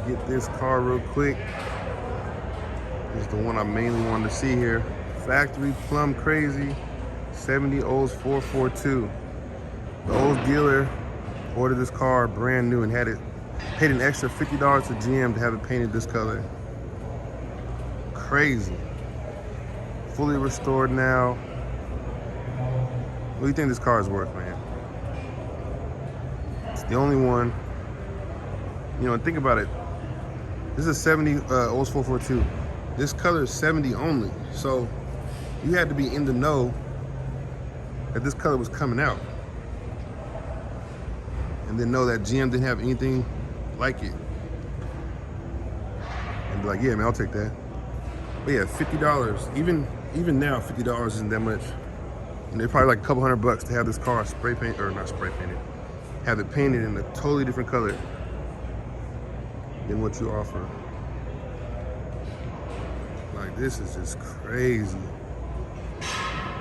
get this car real quick. This is the one I mainly wanted to see here. Factory Plum Crazy 70 Olds 442. The Olds dealer ordered this car brand new and had it paid an extra $50 to GM to have it painted this color. Crazy. Fully restored now. What do you think this car is worth, man? It's the only one. You know, think about it. This is a 70 Olds 442. This color is 70 only. So you had to be in the know that this color was coming out. And then know that GM didn't have anything like it. And be like, yeah, man, I'll take that. But yeah, $50. Even now, $50 isn't that much. And they're probably like a couple $100 to have this car spray paint, or not spray painted, have it painted in a totally different color than what you offer. Like, this is just crazy.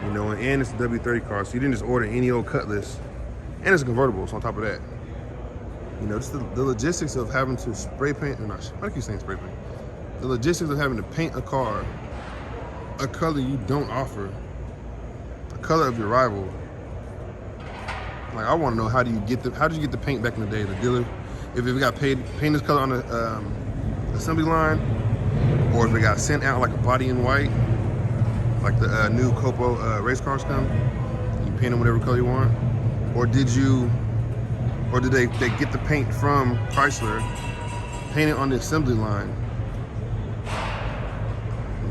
You know, and it's a W30 car, so you didn't just order any old Cutlass. And it's a convertible, so on top of that. You know, just the logistics of having to spray paint, or not, why do I keep saying spray paint? The logistics of having to paint a car a color you don't offer, a color of your rival. Like, I want to know, how did you get the paint back in the day? The dealer, if it got paint this color on the assembly line, or if it got sent out like a body in white, like the new Copo race cars come, you paint them whatever color you want, or did they get the paint from Chrysler, paint it on the assembly line?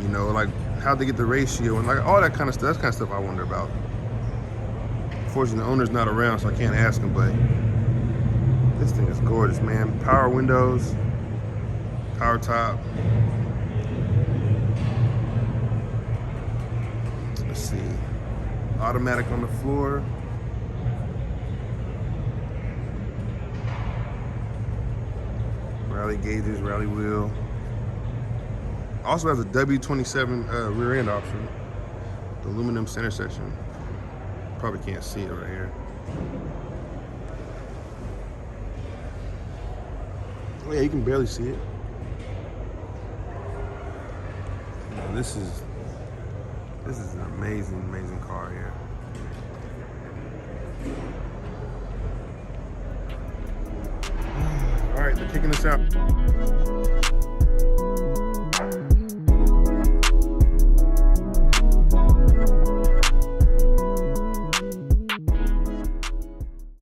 You know, like, how'd they get the ratio and like all that kind of stuff. That's kind of stuff I wonder about. Unfortunately, the owner's not around, so I can't ask him, but this thing is gorgeous, man. Power windows, power top. Let's see. Automatic on the floor. Rally gauges, rally wheel. Also has a W27 rear end option. The aluminum center section. Probably can't see it right here. Oh yeah, you can barely see it. Yeah, this is an amazing, amazing car here. All right, they're kicking us out.